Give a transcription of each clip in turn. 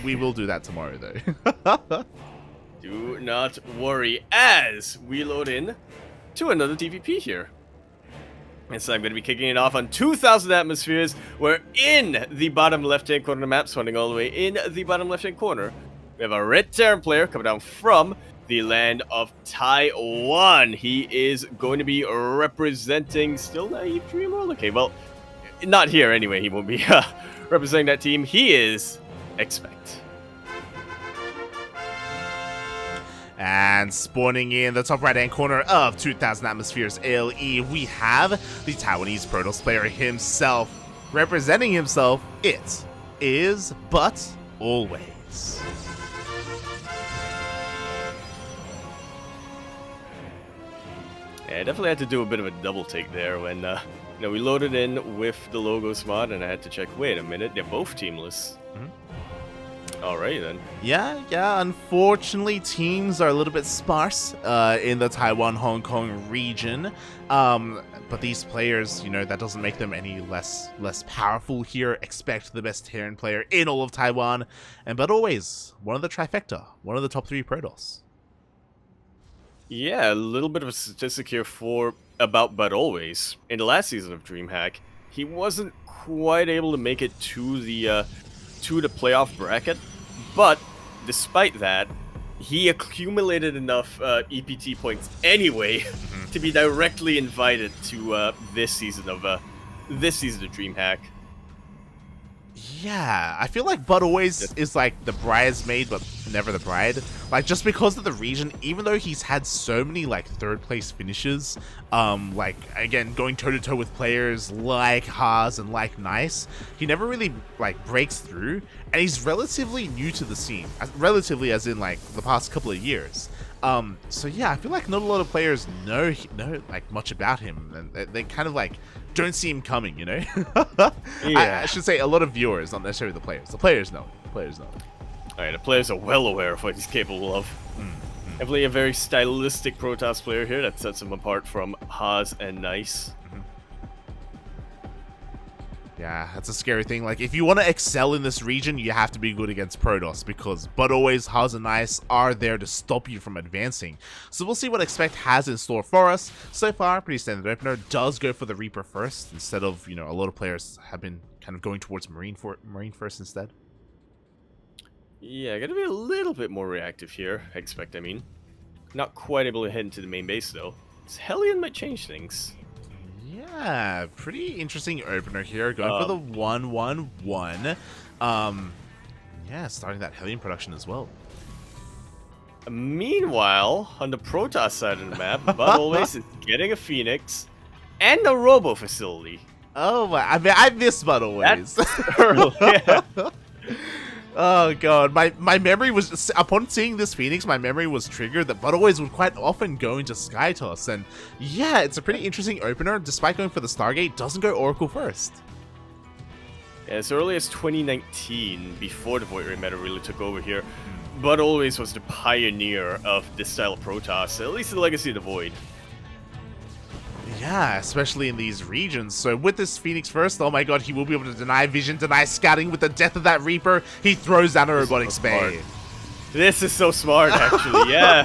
we will do that tomorrow, though. Do not worry as we load in to another TVP here. And so I'm going to be kicking it off on 2,000 atmospheres. We're in the bottom left-hand corner of the map, spawning all the way in the bottom left-hand corner. We have a red Terran player coming down from the land of Taiwan. He is going to be representing still Naive Dream World. Okay, well, not here anyway. He won't be representing that team. He is ExpecT. And spawning in the top right-hand corner of 2,000 atmospheres ALE, we have the Taiwanese Protoss player himself. Representing himself, it is ButAlways. Yeah, I definitely had to do a bit of a double take there when we loaded in with the logos mod, and I had to check, wait a minute, they're both teamless. Alright then. Yeah, unfortunately teams are a little bit sparse in the Taiwan-Hong Kong region. But these players, that doesn't make them any less powerful here. ExpecT the best Terran player in all of Taiwan. And ButAlways, one of the trifecta, one of the top 3 Protoss. Yeah, a little bit of a statistic here about ButAlways. In the last season of DreamHack, he wasn't quite able to make it to the playoff bracket, but despite that, he accumulated enough EPT points anyway to be directly invited to this season of DreamHack. Yeah, I feel like ButAlways is like the bridesmaid, but never the bride. Like, just because of the region, even though he's had so many like 3rd place finishes, like again going toe to toe with players like Haas and like Nice, he never really like breaks through, and he's relatively new to the scene. Relatively, as in like the past couple of years. So yeah, I feel like not a lot of players know like much about him, and they kind of like don't see him coming, Yeah. I should say a lot of viewers, not necessarily the players. The players know. Alright, the players are well aware of what he's capable of. Definitely a very stylistic Protoss player here that sets him apart from Haas and Nice. Yeah, that's a scary thing. Like, if you want to excel in this region, you have to be good against Protoss, because ButAlways, Haas, and Nice are there to stop you from advancing. So we'll see what ExpecT has in store for us. So far, pretty standard opener. Does go for the Reaper first, instead of, a lot of players have been kind of going towards Marine first instead. Yeah, gotta be a little bit more reactive here, ExpecT, I mean. Not quite able to head into the main base, though. This Hellion might change things. Yeah, pretty interesting opener here. Going for the 1-1-1. Yeah, starting that Hellion production as well. Meanwhile, on the Protoss side of the map, ButAlways is getting a Phoenix and a Robo facility. Oh my, I miss ButAlways. That's early, yeah. Oh god, my memory was, upon seeing this Phoenix, my memory was triggered that ButAlways would quite often go into Skytoss, and yeah, it's a pretty interesting opener. Despite going for the Stargate, doesn't go Oracle first. Yeah, as early as 2019, before the Void Ray meta really took over here, ButAlways was the pioneer of this style of Protoss, at least in the Legacy of the Void. Yeah, especially in these regions. So with this Phoenix first, oh my god, he will be able to deny vision, deny scouting. With the death of that Reaper, he throws down a Robotics Bay. This is so smart, actually, yeah.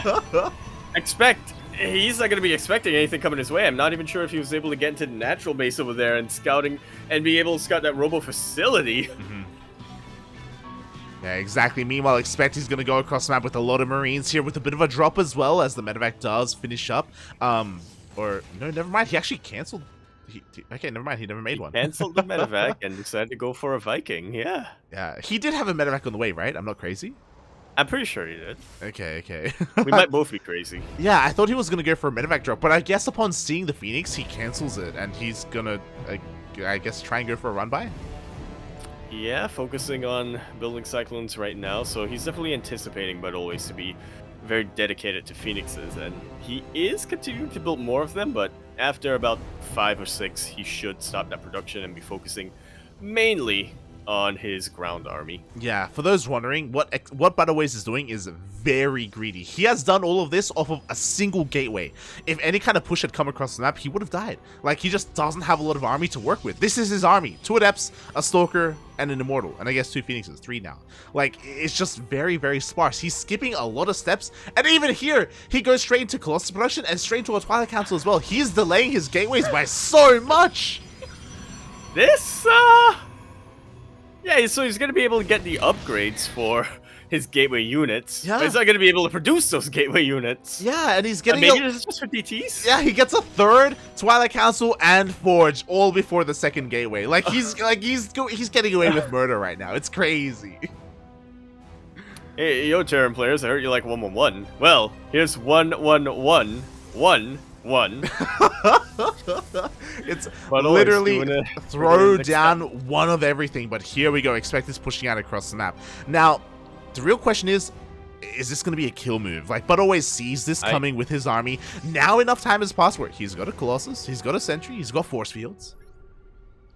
ExpecT, he's not going to be expecting anything coming his way. I'm not even sure if he was able to get into the natural base over there and scouting, and be able to scout that Robo facility. Yeah, exactly. Meanwhile, ExpecT is going to go across the map with a lot of Marines here, with a bit of a drop as well, as the medevac does finish up. Or, no, never mind. He actually cancelled. Okay, never mind. He never made one. Cancelled the medevac and decided to go for a Viking, yeah. Yeah, he did have a medevac on the way, right? I'm not crazy? I'm pretty sure he did. Okay. We might both be crazy. Yeah, I thought he was going to go for a medevac drop, but I guess upon seeing the Phoenix, he cancels it, and he's going to, I guess, try and go for a run-by? Yeah, focusing on building Cyclones right now, so he's definitely anticipating ButAlways to be very dedicated to Phoenixes, and he is continuing to build more of them, but after about 5 or 6, he should stop that production and be focusing mainly on his ground army. Yeah, for those wondering, what ButAlways is doing is very greedy. He has done all of this off of a single gateway. If any kind of push had come across the map, he would have died. Like, he just doesn't have a lot of army to work with. This is his army. 2 Adepts, a Stalker, and an Immortal. And I guess 2 Phoenixes, 3 now. Like, it's just very, very sparse. He's skipping a lot of steps. And even here, he goes straight into Colossus production and straight to a Twilight Council as well. He's delaying his gateways by so much. This, yeah, so he's going to be able to get the upgrades for his gateway units. Yeah. But he's not going to be able to produce those gateway units. Yeah, and he's getting maybe this is just for DTs? Yeah, he gets a 3rd Twilight Council and Forge all before the 2nd gateway. Like, he's getting away with murder right now. It's crazy. Hey, yo, Terran players, I heard you like 1-1-1. Well, here's 1-1-1-1-1. It's But literally throw down one of everything, but here we go. ExpecT is pushing out across the map. Now, the real question is this going to be a kill move? Like, ButAlways sees this coming with his army. Now enough time has passed where he's got a Colossus, he's got a Sentry, he's got Force Fields.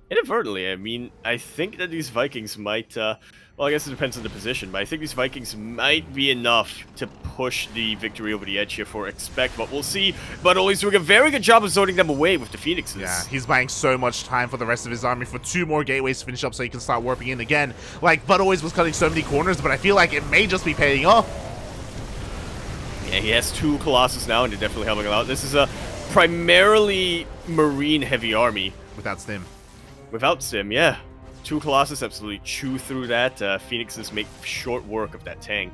Inadvertently, I mean, I think that these Vikings might, well, I guess it depends on the position, but I think these Vikings might be enough to push the victory over the edge here for ExpecT, but we'll see. ButAlways doing a very good job of zoning them away with the Phoenixes. Yeah, he's buying so much time for the rest of his army for 2 more gateways to finish up so he can start warping in again. Like, ButAlways was cutting so many corners, but I feel like it may just be paying off. Yeah, he has 2 Colossus now, and they're definitely helping him out. This is a primarily Marine-heavy army. Without Stim. Without Stim, yeah. 2 Colossus absolutely chew through that. Phoenixes make short work of that tank.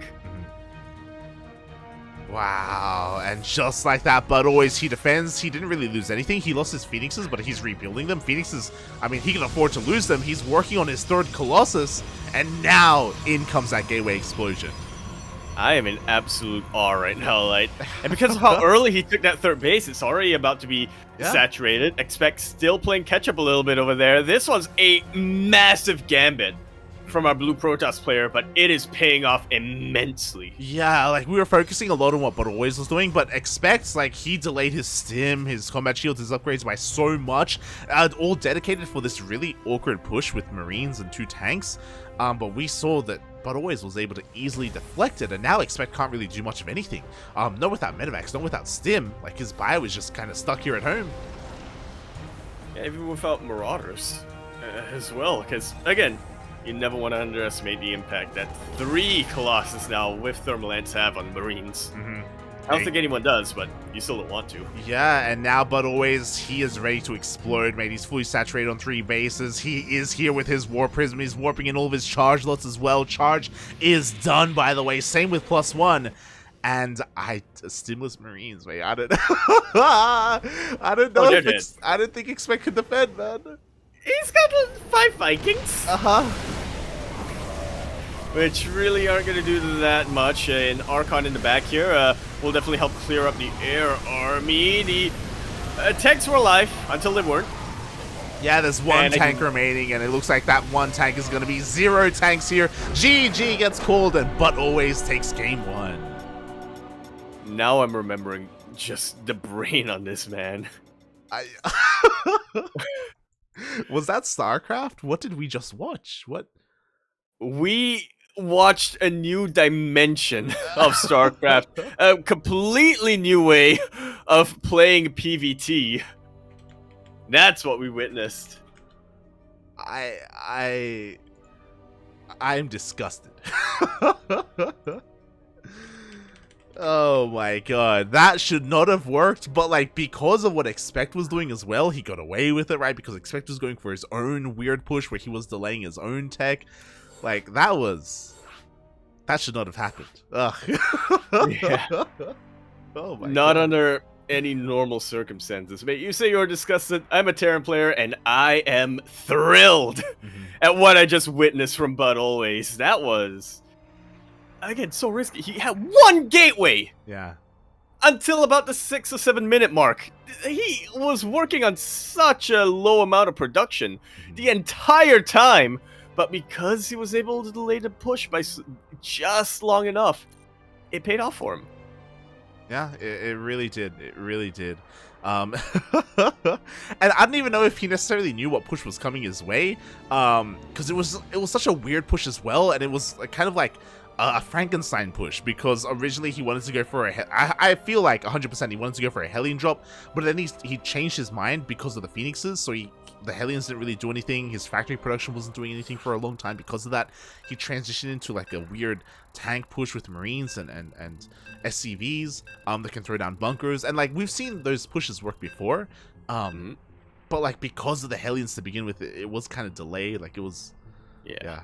Wow, and just like that, ButAlways, he defends. He didn't really lose anything. He lost his Phoenixes, but he's rebuilding them. Phoenixes, I mean, he can afford to lose them. He's working on his 3rd Colossus, and now in comes that gateway explosion. I am in absolute awe right now, like, and because of how early he took that 3rd base, it's already about to be saturated. ExpecT still playing catch-up a little bit over there. This one's a massive gambit from our Blue Protoss player, but it is paying off immensely. Yeah, like, we were focusing a lot on what ButAlways was doing, but ExpecT, like, he delayed his Stim, his combat shields, his upgrades by so much, all dedicated for this really awkward push with Marines and 2 tanks, but we saw that ButAlways was able to easily deflect it, and now ExpecT can't really do much of anything. Not without Medivacs, not without Stim. Like, his bio is just kind of stuck here at home. Yeah, even without Marauders as well, because, again, you never want to underestimate the impact that 3 Colossus now with Thermal Lance have on Marines. I don't think anyone does, but you still don't want to. Yeah, and now ButAlways, he is ready to explode, mate. He's fully saturated on 3 bases. He is here with his War Prism. He's warping in all of his charge lots as well. Charge is done, by the way. Same with +1. And Stimless Marines, mate. I don't I don't know. I don't think ExpecT could defend, man. He's got 5 Vikings. Which really aren't going to do that much. And Archon in the back here will definitely help clear up the air army. The tanks were alive until they weren't. Yeah, there's 1 tank remaining, and it looks like that 1 tank is going to be 0 tanks here. GG gets called, and ButAlways takes game 1. Now I'm remembering just the brain on this man. Was that StarCraft? What did we just watch? What? We watched a new dimension of StarCraft, a completely new way of playing PvT. That's what we witnessed. I'm disgusted. Oh my god, that should not have worked, but like, because of what ExpecT was doing as well, he got away with it, right? Because ExpecT was going for his own weird push where he was delaying his own tech. Like, that should not have happened. Ugh. Yeah. Oh my Not god. under any normal circumstances. Mate, you say you're disgusted, I'm a Terran player, and I am thrilled at what I just witnessed from ButAlways. That was, again, so risky. He had 1 gateway! Yeah. Until about the 6 or 7 minute mark. He was working on such a low amount of production the entire time, but because he was able to delay the push by just long enough, it paid off for him. Yeah, it really did. It really did. And I don't even know if he necessarily knew what push was coming his way, because it was such a weird push as well, and it was kind of like a Frankenstein push, because originally he wanted to go for I feel like 100% he wanted to go for a Hellion drop, but then he changed his mind because of the Phoenixes, so the Hellions didn't really do anything, his factory production wasn't doing anything for a long time because of that. He transitioned into like a weird tank push with Marines and SCVs that can throw down bunkers, and like we've seen those pushes work before, but like because of the Hellions to begin with, it was kind of delayed, like it was, yeah.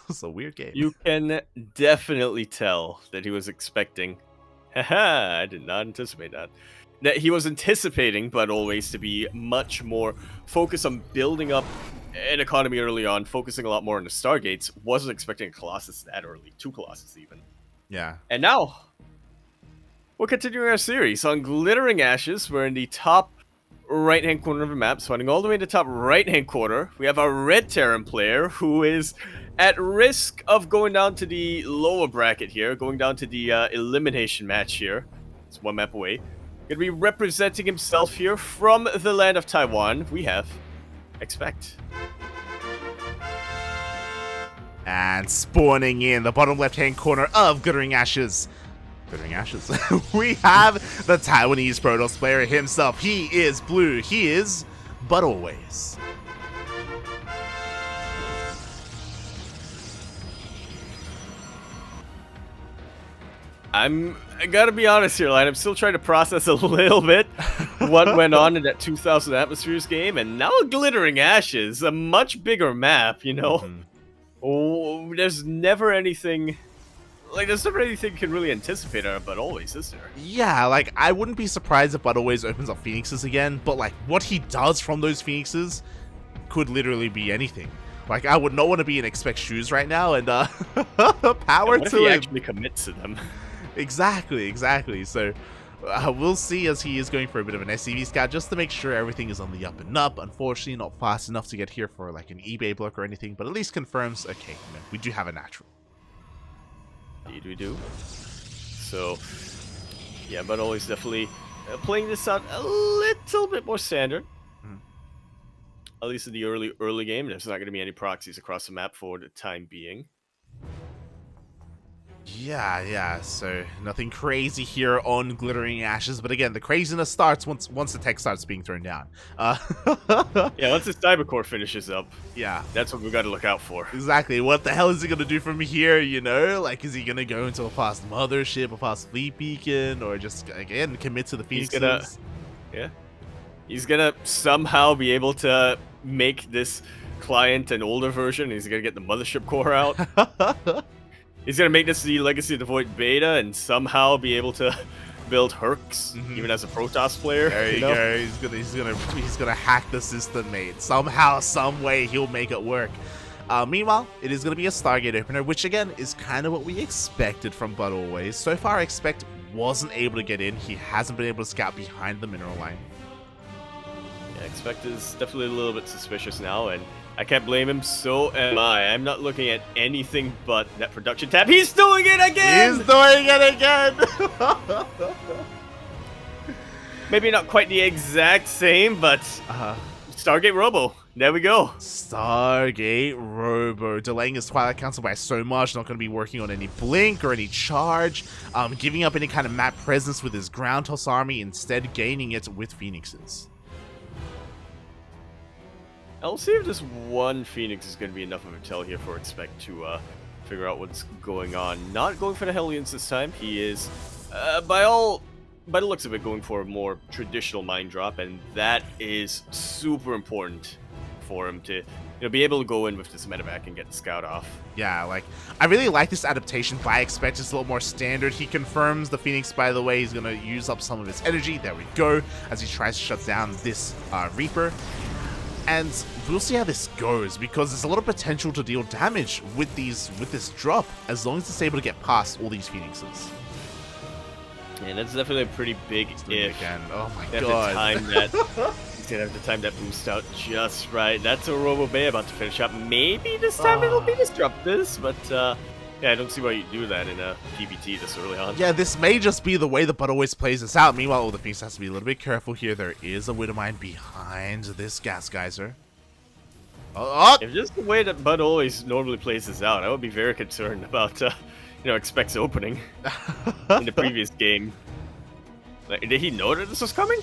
It's a weird game. You can definitely tell that he was expecting. Haha, I did not anticipate that. That he was anticipating, but always to be much more focused on building up an economy early on, focusing a lot more on the Stargates. Wasn't expecting a Colossus that early, 2 Colossus even. Yeah. And now, we're continuing our series on Glittering Ashes. We're in the top right-hand corner of the map, spawning all the way in the top right-hand corner. We have our Red Terran player, who is at risk of going down to the lower bracket here, going down to the elimination match here. It's 1 map away. Gonna be representing himself here from the land of Taiwan. We have ExpecT. And spawning in the bottom left-hand corner of Glittering Ashes. We have the Taiwanese Protoss player himself. He is blue. He is ButAlways. I gotta be honest here, Lion. I'm still trying to process a little bit what went on in that 2,000 Atmospheres game, and now Glittering Ashes, a much bigger map, you know? Oh, there's never anything you can really anticipate out of ButAlways, is there? Yeah, like, I wouldn't be surprised if ButAlways opens up Phoenixes again, but, like, what he does from those Phoenixes could literally be anything. Like, I would not want to be in ExpecT shoes right now, and, power what if to he him. actually commits to them? Exactly. So, we'll see, as he is going for a bit of an SCV scout, just to make sure everything is on the up and up. Unfortunately, not fast enough to get here for, like, an eBay block or anything, but at least confirms, okay, man, we do have a natural. Indeed we do. So, yeah, ButAlways definitely playing this out a little bit more standard. At least in the early game. There's not going to be any proxies across the map for the time being. Yeah, so nothing crazy here on Glittering Ashes, but again, the craziness starts once the tech starts being thrown down. Yeah, once the Cybercore finishes up, yeah, that's what we got to look out for. Exactly. What the hell is he gonna do from here, you know? Like, is he gonna go into a fast mothership, a fast fleet beacon, or just, again, commit to the Phoenixes? He's gonna somehow be able to make this client an older version. He's gonna get the mothership core out. He's gonna make this the Legacy of the Void beta and somehow be able to build Hercs, even as a Protoss player. There you go. He's gonna hack the system, mate. Somehow, some way, he'll make it work. Meanwhile, it is gonna be a Stargate opener, which again is kind of what we expected from ButAlways. So far, ExpecT wasn't able to get in. He hasn't been able to scout behind the mineral line. Yeah, ExpecT is definitely a little bit suspicious now, and I can't blame him, so am I. I'm not looking at anything but that production tab. He's doing it again! Maybe not quite the exact same, but Stargate Robo. There we go. Stargate Robo. Delaying his Twilight Council by so much. Not going to be working on any blink or any charge. Giving up any kind of map presence with his ground toss army. Instead, gaining it with Phoenixes. I'll see if this one Phoenix is going to be enough of a tell here for ExpecT to figure out what's going on. Not going for the Hellions this time. He is, by the looks of it, going for a more traditional mine drop, and that is super important for him to be able to go in with this medevac and get the scout off. Yeah, like, I really like this adaptation by ExpecT. It's a little more standard. He confirms the Phoenix, by the way. He's going to use up some of his energy. There we go, as he tries to shut down this Reaper. And we'll see how this goes, because there's a lot of potential to deal damage with this drop, as long as it's able to get past all these Phoenixes. And that's definitely a pretty big if. Again. Oh my god. He's gonna have to time that boost out just right. That's a Robo Bay about to finish up. Maybe this time it'll be disruptors, but Yeah, I don't see why you do that in a PvT this early on. Yeah, this may just be the way the ButAlways plays this out. Meanwhile, the Phoenix has to be a little bit careful here. There is a Widowmine behind this Gas Geyser. Oh! If just the way that ButAlways normally plays this out, I would be very concerned about, ExpecT's opening in the previous game. Like, did he know that this was coming?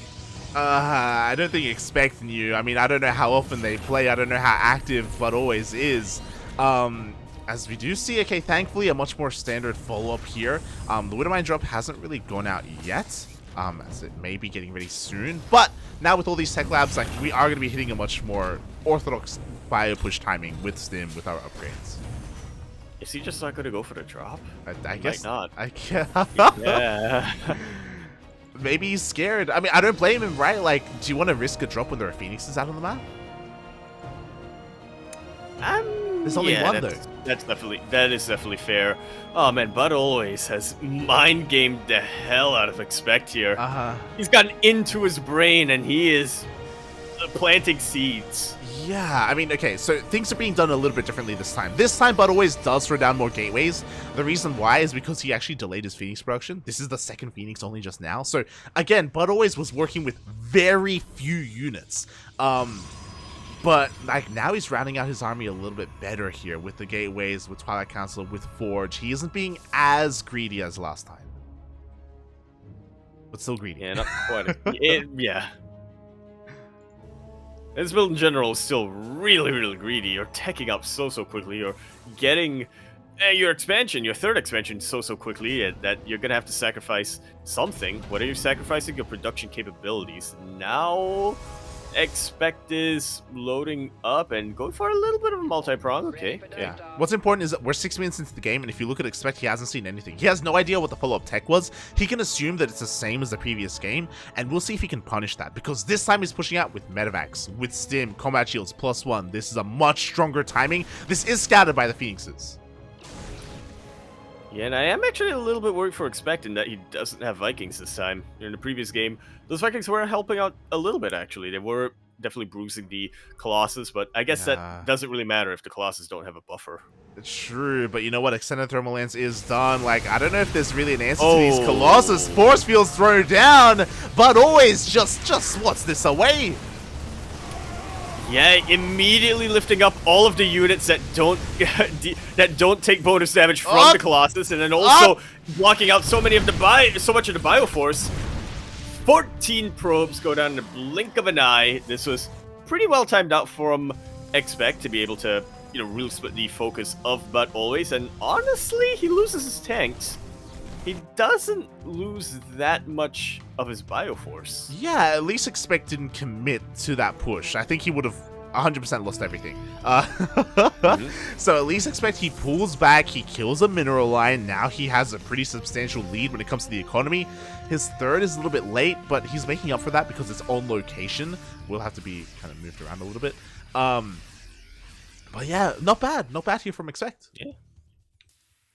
I don't think ExpecT knew. I mean, I don't know how often they play. I don't know how active ButAlways is. As we do see, okay, thankfully a much more standard follow-up here. The Widowmine drop hasn't really gone out yet, as it may be getting ready soon. But now with all these tech labs, like, we are going to be hitting a much more orthodox bio push timing with Stim with our upgrades. Is he just not going to go for the drop? I guess not. I can't. Yeah. Maybe he's scared. I mean, I don't blame him, right? Like, do you want to risk a drop when there are Phoenixes out on the map? There's only one though. That is definitely fair. Oh man, ButAlways has mind gamed the hell out of ExpecT here. He's gotten into his brain and he is planting seeds. Yeah, I mean, okay, so things are being done a little bit differently this time. This time, ButAlways does throw down more gateways. The reason why is because he actually delayed his Phoenix production. This is the second Phoenix only just now. So, again, ButAlways was working with very few units. But, like, now he's rounding out his army a little bit better here with the gateways, with Twilight Council, with Forge. He isn't being as greedy as last time. But still greedy. Yeah, not quite. Yeah. This build in general is still really, really greedy. You're teching up so quickly. You're getting your expansion, your third expansion, so quickly that you're going to have to sacrifice something. What are you sacrificing? Your production capabilities. Now, ExpecT is loading up and going for a little bit of a multi-prong. Okay. Yeah. What's important is that we're 6 minutes into the game, and if you look at ExpecT, he hasn't seen anything. He has no idea what the follow-up tech was. He can assume that it's the same as the previous game, and we'll see if he can punish that, because this time he's pushing out with Medivacs, with Stim, Combat Shields, +1. This is a much stronger timing. This is scattered by the Phoenixes. Yeah, and I am actually a little bit worried for ExpecT in that he doesn't have Vikings this time. In the previous game, those Vikings were helping out a little bit, actually. They were definitely bruising the Colossus, but I guess that doesn't really matter if the Colossus don't have a buffer. True, but you know what? Extended Thermal Lance is done. Like, I don't know if there's really an answer to these Colossus. Force Fields thrown down, ButAlways just swats this away. Yeah, immediately lifting up all of the units that don't take bonus damage from the Colossus, and then also blocking out so much of the Bioforce. 14 probes go down in the blink of an eye. This was pretty well timed out from ExpecT to be able to, really split the focus of ButAlways. And honestly, he loses his tanks. He doesn't lose that much of his Bioforce. Yeah, at least ExpecT didn't commit to that push. I think he would have 100% lost everything. So at least ExpecT he pulls back, he kills a mineral line. Now he has a pretty substantial lead when it comes to the economy. His third is a little bit late, but he's making up for that because it's on location. Will have to be kind of moved around a little bit. But yeah, not bad here from ExpecT. Yeah.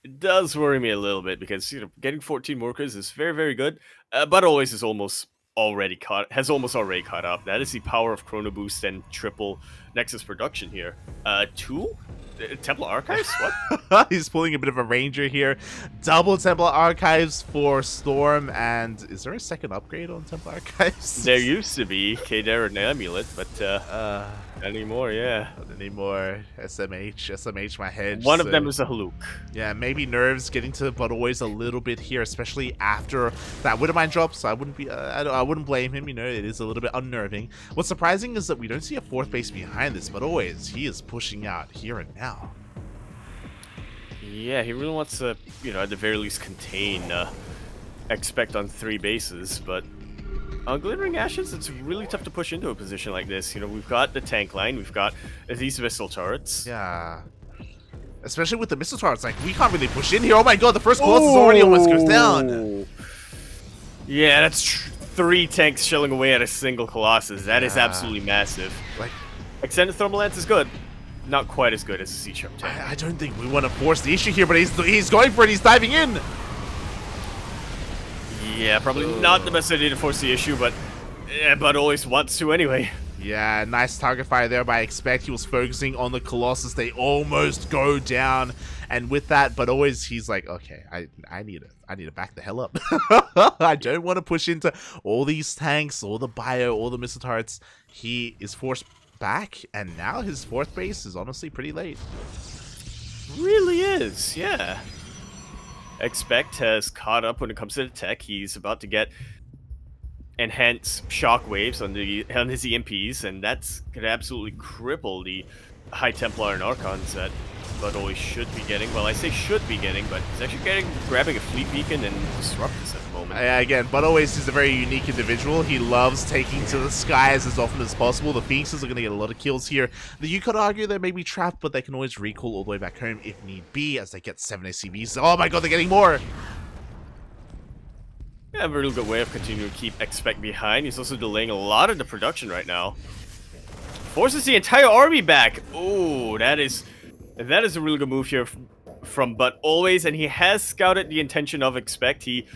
It does worry me a little bit because getting 14 workers is very, very good. ButAlways is almost already caught up. That is the power of Chrono Boost and triple Nexus production here. 2 Templar Archives? What? He's pulling a bit of a Ranger here. Double Templar Archives for Storm, and is there a second upgrade on Templar Archives? There used to be Kader and Amulet, but not anymore, yeah. Not anymore. SMH, my head. One of them is a Haluk. Yeah, maybe nerves getting to ButAlways a little bit here, especially after that Widowmine drop, so I wouldn't blame him, it is a little bit unnerving. What's surprising is that we don't see a fourth base behind this, ButAlways, he is pushing out here and now. Yeah, he really wants to, at the very least contain ExpecT on 3 bases, but on Glittering Ashes, it's really tough to push into a position like this. We've got the tank line, we've got these missile turrets. Yeah. Especially with the missile turrets, like, we can't really push in here. Oh my god, the first Colossus already almost goes down. Yeah, that's 3 tanks shelling away at a single Colossus. That is absolutely massive. Like, Extended Thermal Lance is good. Not quite as good as a C-Sharp tank. I don't think we want to force the issue here, but he's going for it. He's diving in. Yeah, probably not the best idea to force the issue, but ButAlways wants to anyway. Yeah, nice target fire there by ExpecT. He was focusing on the Colossus. They almost go down. And with that, but always he's like, okay, I need to back the hell up. I don't want to push into all these tanks, all the bio, all the missile turrets. He is forced back, and now his fourth base is honestly pretty late. Really is, yeah. ExpecT has caught up when it comes to the tech. He's about to get enhanced shockwaves on his EMPs, and that's gonna absolutely cripple the High Templar and Archons that ButAlways should be getting. Well, I say should be getting, but he's actually grabbing a fleet beacon and Disruptus at the moment. Again, ButAlways is a very unique individual. He loves taking to the skies as often as possible. The Phoenixes are going to get a lot of kills here. You could argue they may be trapped, but they can always recall all the way back home if need be, as they get 7 ACBs. Oh my god, they're getting more! Yeah, a really good way of continuing to keep ExpecT behind. He's also delaying a lot of the production right now. Forces the entire army back. Oh, that is a really good move here from ButAlways, and he has scouted the intention of ExpecT. He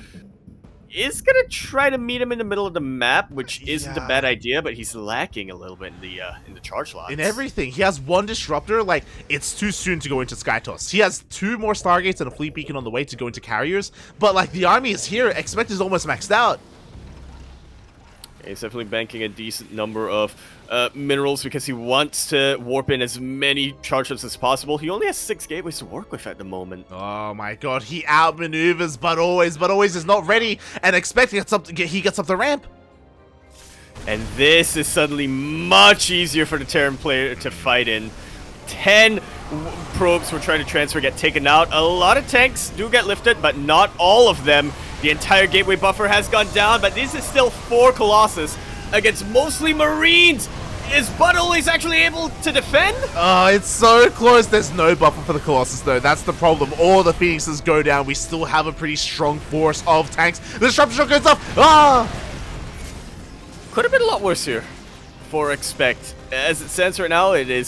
is gonna try to meet him in the middle of the map, which isn't a bad idea, but he's lacking a little bit in the charge lots. In everything. He has one disruptor. Like, it's too soon to go into Skytoss. He has 2 more Stargates and a fleet beacon on the way to go into carriers, but like the army is here. ExpecT is almost maxed out. He's definitely banking a decent number of minerals because he wants to warp in as many charge ships as possible. He only has 6 gateways to work with at the moment. Oh my god, he outmaneuvers ButAlways. ButAlways is not ready, and ExpecT he gets up the ramp. And this is suddenly much easier for the Terran player to fight in. 10 probes we're trying to transfer get taken out. A lot of tanks do get lifted, but not all of them. The entire gateway buffer has gone down, but this is still 4 Colossus against mostly Marines. Is ButAlways actually able to defend? Oh, it's so close. There's no buffer for the Colossus, though. That's the problem. All the Phoenixes go down. We still have a pretty strong force of tanks. The disruptor shot goes up. Ah! Could have been a lot worse here for ExpecT. As it stands right now, he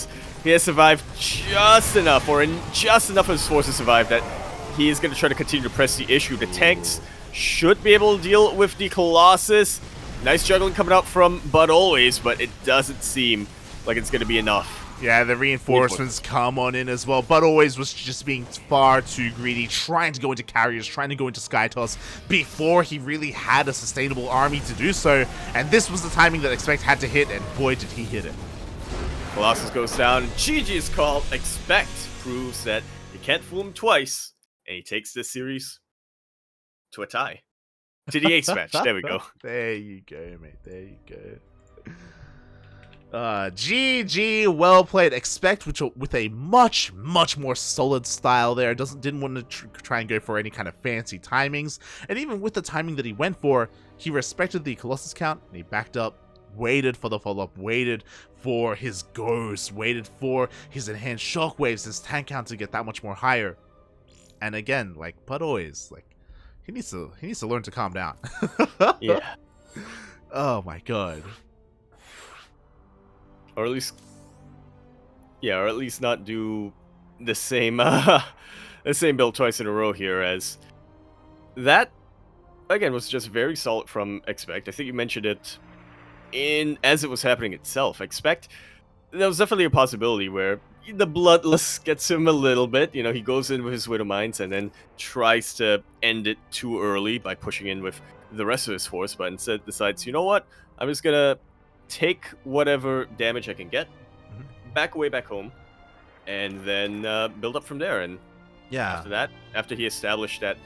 has survived just enough, or just enough of his forces survived that he is going to try to continue to press the issue. The tanks should be able to deal with the Colossus. Nice juggling coming out from ButAlways, but it doesn't seem like it's going to be enough. Yeah, the reinforcements come on in as well. ButAlways was just being far too greedy, trying to go into carriers, trying to go into Skytoss before he really had a sustainable army to do so. And this was the timing that ExpecT had to hit, and boy did he hit it. Colossus goes down, GG is called. ExpecT proves that you can't fool him twice, and he takes this series to a tie. To the 8th match. There we go. There you go, mate. There you go. GG, well played. ExpecT, with a much more solid style there. Didn't want to try and go for any kind of fancy timings. And even with the timing that he went for, he respected the Colossus count, and he backed up, waited for the follow-up, waited for his ghost, waited for his enhanced shockwaves, his tank count to get that much more higher. And again, like ButAlways, like he needs to learn to calm down. Yeah. Oh my god. Or at least not do the same the same build twice in a row here, as that again was just very solid from ExpecT. I think you mentioned it as it was happening itself. ExpecT, there was definitely a possibility where the Bloodless gets him a little bit. You know, he goes in with his Widow Mines and then tries to end it too early by pushing in with the rest of his force, but instead decides, you know what, I'm just gonna take whatever damage I can get, back away back home, and then build up from there. And yeah, after that, after he established that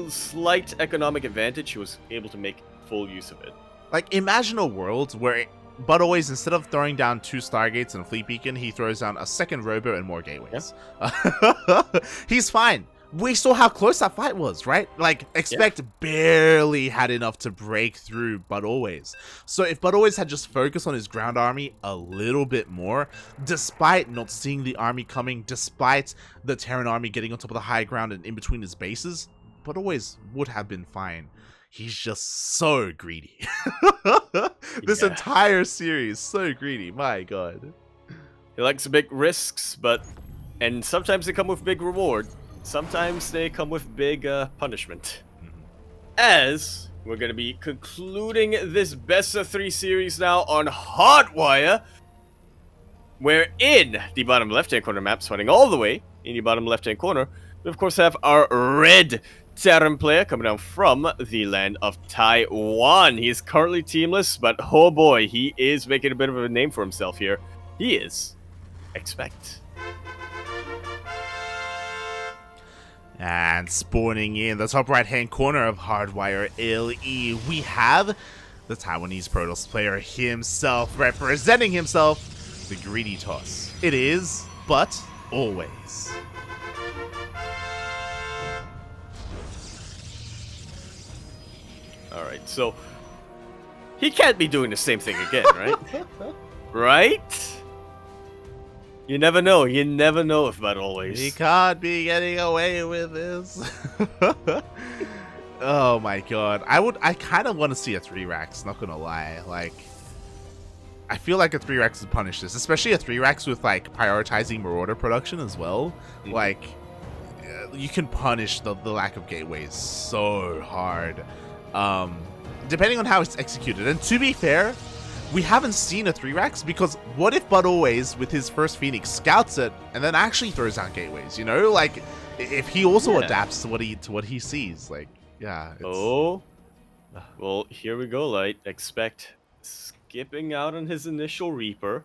slight economic advantage, he was able to make full use of it. Like, imagine a world where ButAlways, instead of throwing down 2 Stargates and a fleet beacon, he throws down a second robo and more gateways. Yeah. He's fine. We saw how close that fight was, right? Like, ExpecT barely had enough to break through ButAlways. So if ButAlways had just focused on his ground army a little bit more, despite not seeing the army coming, despite the Terran army getting on top of the high ground and in between his bases, ButAlways would have been fine. He's just so greedy. This entire series, so greedy. My god. He likes big risks, and sometimes they come with big reward. Sometimes they come with big punishment. As we're going to be concluding this best-of-3 series now on Hotwire. We're in the bottom left-hand corner map, spawning all the way in the bottom left-hand corner. We, of course, have our red Terran player coming down from the land of Taiwan. He is currently teamless, but oh boy, he is making a bit of a name for himself here. He is ExpecT. And spawning in the top right-hand corner of Hardwire LE, we have the Taiwanese Protoss player himself, representing himself, the Greedy Toss. It is ButAlways. Alright, so he can't be doing the same thing again, right? Right? You never know. You never know if ButAlways. He can't be getting away with this. Oh my god. I kind of want to see a 3-Rax, not gonna lie. Like, I feel like a 3-Rax would punish this, especially a 3-Rax with like prioritizing Marauder production as well. Like, you can punish the lack of gateways so hard. Depending on how it's executed. And to be fair, we haven't seen a 3-Rax because what if ButAlways with his first Phoenix scouts it and then actually throws down gateways, you know? Like, if he also adapts to what he sees, like, yeah. Oh, well, here we go, Light. ExpecT skipping out on his initial Reaper,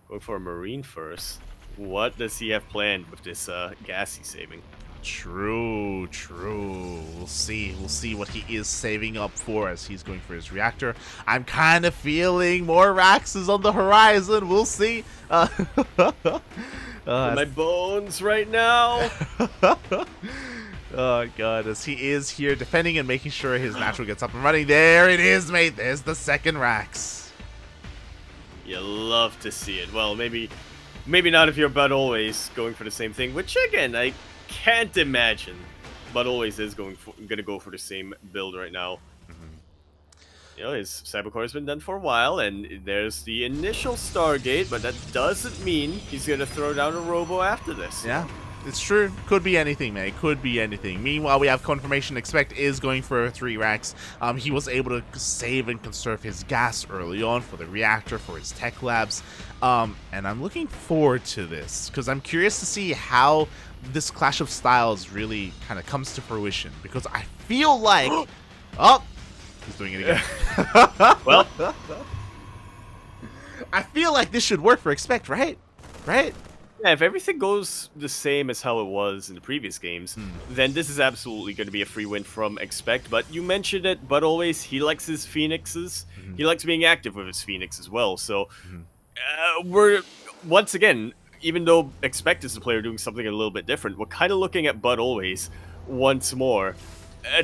going for a Marine first. What does he have planned with this gas he's saving? True. We'll see what he is saving up for as he's going for his reactor. I'm kind of feeling more Raxes on the horizon. We'll see. My bones right now. Oh god, as he is here defending and making sure his natural gets up and running. There it is, mate. There's the second Rax. You love to see it. Well, maybe not if you're ButAlways going for the same thing, which again, I can't imagine ButAlways is gonna go for the same build right now. You know, his Cybercore has been done for a while, and there's the initial Stargate, but that doesn't mean he's gonna throw down a Robo after this. Yeah, it's true. Could be anything, mate. Could be anything. Meanwhile, we have confirmation ExpecT is going for a 3-Rax. He was able to save and conserve his gas early on for the reactor, for his tech labs. And I'm looking forward to this, because I'm curious to see how this clash of styles really kind of comes to fruition, because I feel like... Oh! He's doing it again. Well, I feel like this should work for ExpecT, right? Right? yeah, if everything goes the same as how it was in the previous games, then this is absolutely going to be a free win from ExpecT. But you mentioned it, ButAlways, he likes his Phoenixes. He likes being active with his Phoenix as well. So we're, once again, even though ExpecT is the player doing something a little bit different, we're kind of looking at ButAlways once more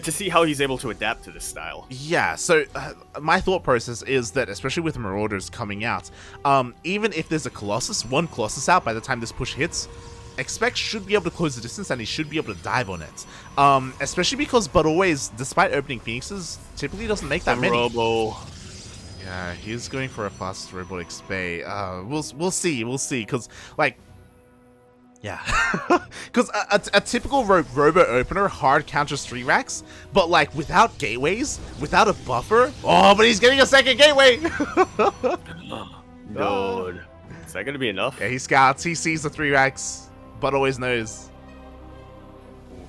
to see how he's able to adapt to this style. Yeah, so my thought process is that, especially with Marauders coming out, even if there's one Colossus out by the time this push hits, ExpecT should be able to close the distance and he should be able to dive on it. Especially because ButAlways, despite opening Phoenixes, typically doesn't make that many. Robo. Yeah, he's going for a fast robotic spay. We'll see, because, like, yeah. Because a typical robo opener hard counters 3-Rax, but, like, without gateways, without a buffer. Oh, but he's getting a second gateway! Dude. Is that going to be enough? Yeah, he scouts, he sees the 3-Rax, ButAlways knows.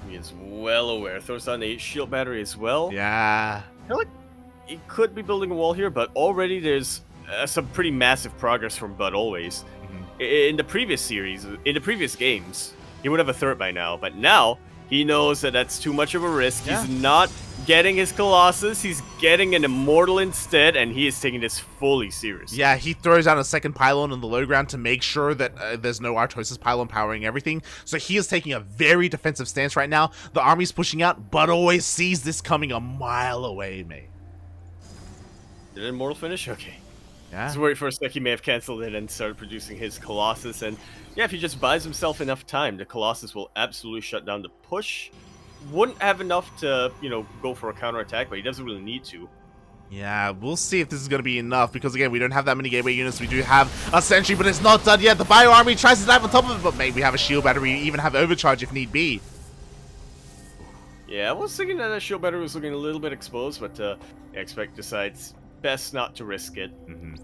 He is well aware. Throws down a shield battery as well. Yeah. I feel like he could be building a wall here, but already there's some pretty massive progress from ButAlways. In the previous series, in the previous games, he would have a third by now, but now he knows that that's too much of a risk. Yeah. He's not getting his Colossus, he's getting an Immortal instead, and he is taking this fully serious. Yeah, he throws down a second pylon in the low ground to make sure that there's no Artosis pylon powering everything. So he is taking a very defensive stance right now. The army's pushing out, ButAlways sees this coming a mile away, mate. Did an Immortal finish? Okay. Yeah. I was worried for a sec he may have cancelled it and started producing his Colossus, and yeah, if he just buys himself enough time, the Colossus will absolutely shut down the push. Wouldn't have enough to, you know, go for a counterattack, but he doesn't really need to. Yeah, we'll see if this is going to be enough, because again, we don't have that many gateway units. We do have a sentry, but it's not done yet. The Bio Army tries to dive on top of it, but maybe we have a shield battery, we even have overcharge if need be. Yeah, I was thinking that shield battery was looking a little bit exposed, but ExpecT decides best not to risk it. You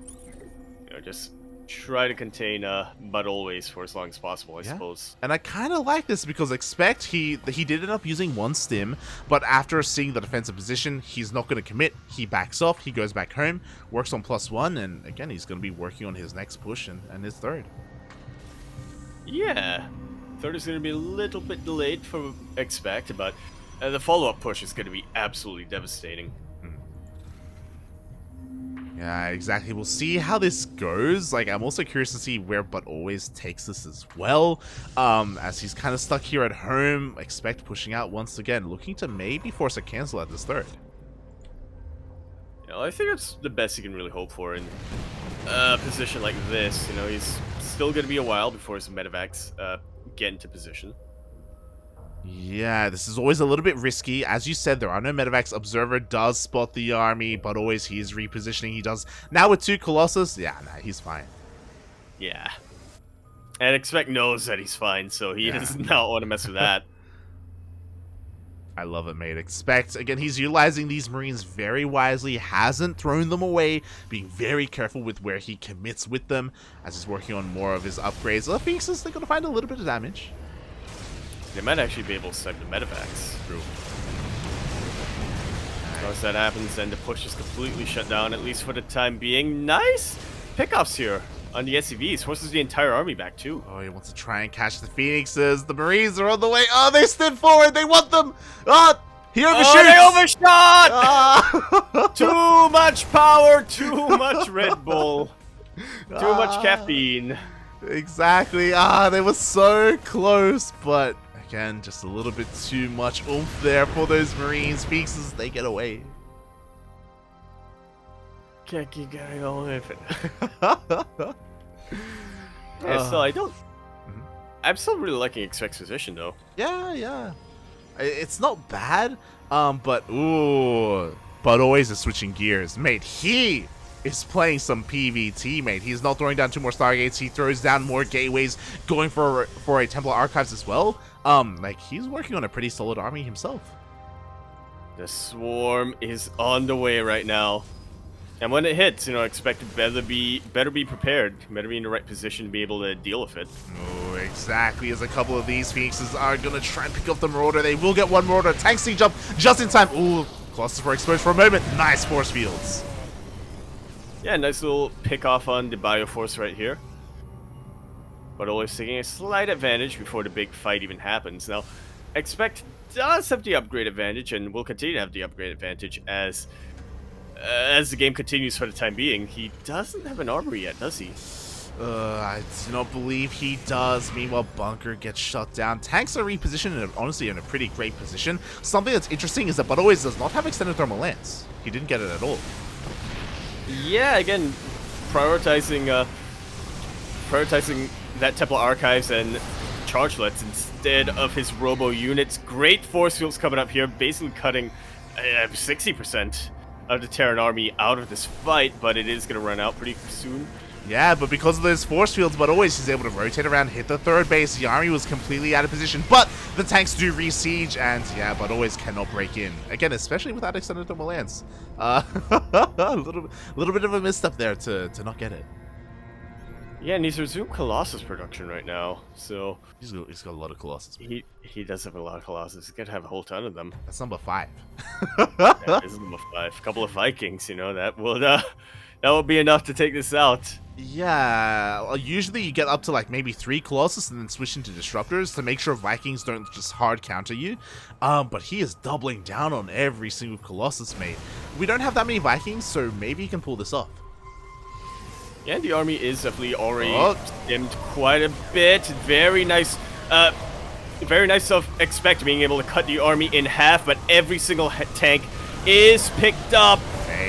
know, just try to contain ButAlways for as long as possible, I suppose. And I kind of like this because ExpecT, he did end up using one stim, but after seeing the defensive position, he's not going to commit. He backs off, he goes back home, works on +1, and again, he's going to be working on his next push and his third. Yeah, third is going to be a little bit delayed for ExpecT, but the follow-up push is going to be absolutely devastating. Yeah, exactly. We'll see how this goes. Like, I'm also curious to see where ButAlways takes this as well. As he's kind of stuck here at home. ExpecT pushing out once again, looking to maybe force a cancel at this third. You know, I think that's the best he can really hope for in a position like this. You know, he's still going to be a while before his medevacs get into position. Yeah, this is always a little bit risky. As you said, there are no medevacs. Observer does spot the army, but always he is repositioning. He does. Now with 2 Colossus, yeah, nah, he's fine. Yeah. And ExpecT knows that he's fine, so he does not want to mess with that. I love it, mate. ExpecT, again, he's utilizing these Marines very wisely, hasn't thrown them away, being very careful with where he commits with them, as he's working on more of his upgrades. The Phoenixes, they're going to find a little bit of damage. They might actually be able to snipe the medevacs. True. Once that happens, then the push is completely shut down, at least for the time being. Nice pickoffs here on the SCVs. Forces the entire army back, too. Oh, he wants to try and catch the Phoenixes. The Marines are on the way. Oh, they stood forward. They want them. Oh, he overshoots. Oh, they overshot! Oh. Too much power, too much Red Bull. Too much caffeine. Exactly. They were so close, but again, just a little bit too much oomph there for those Marines. Phoenixes, they get away. Can't keep getting away with it. Yeah, so I don't... I'm still really liking ExpecT's position, though. Yeah. It's not bad, but ooh. ButAlways is switching gears. Mate, he is playing some PvT, mate. He's not throwing down 2 more Stargates. He throws down more gateways, going for a Templar Archives as well. Like, he's working on a pretty solid army himself. The swarm is on the way right now. And when it hits, you know, ExpecT better be prepared. Better be in the right position to be able to deal with it. Oh, exactly. As a couple of these Phoenixes are going to try and pick up the Marauder. They will get one Marauder. Tank siege up just in time. Ooh, Colossus were exposed for a moment. Nice force fields. Yeah, nice little pick off on the Bioforce right here. But always taking a slight advantage before the big fight even happens. Now, ExpecT does have the upgrade advantage and will continue to have the upgrade advantage as the game continues for the time being. He doesn't have an armory yet, does he? I do not believe he does. Meanwhile, Bunker gets shut down. Tanks are repositioned and honestly in a pretty great position. Something that's interesting is that ButAlways does not have extended thermal lance. He didn't get it at all. Yeah, again, prioritizing that Templar Archives and Chargelets instead of his Robo units. Great force fields coming up here, basically cutting 60% of the Terran army out of this fight, but it is going to run out pretty soon. Yeah, but because of those force fields, ButAlways is able to rotate around, hit the third base. The army was completely out of position, but the tanks do re-siege, and yeah, ButAlways cannot break in. Again, especially without extended thermal lance. A little bit of a misstep there to not get it. Yeah, and he's resumed Colossus production right now, so... He's got a lot of Colossus. He does have a lot of Colossus. He's gonna have a whole ton of them. That's number 5. Yeah, this is number 5. A couple of Vikings, you know, that will be enough to take this out. Yeah, usually you get up to like maybe 3 Colossus and then switch into Disruptors to make sure Vikings don't just hard counter you. But he is doubling down on every single Colossus, mate. We don't have that many Vikings, so maybe he can pull this off. Yeah, the army is definitely already stemmed quite a bit. Very nice of ExpecT being able to cut the army in half, but every single tank is picked up.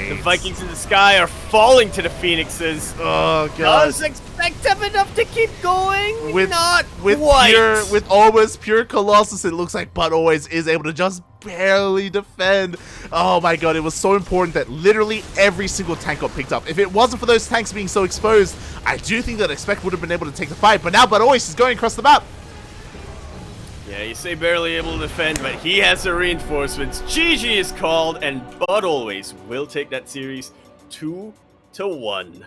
The Vikings in the sky are falling to the Phoenixes. Oh god! Does ExpecT have enough to keep going? With quite. With almost pure Colossus, it looks like ButAlways is able to just barely defend. Oh my god! It was so important that literally every single tank got picked up. If it wasn't for those tanks being so exposed, I do think that ExpecT would have been able to take the fight. But now ButAlways is going across the map. Yeah, you say barely able to defend, but he has the reinforcements. GG is called, and ButAlways will take that series 2-1.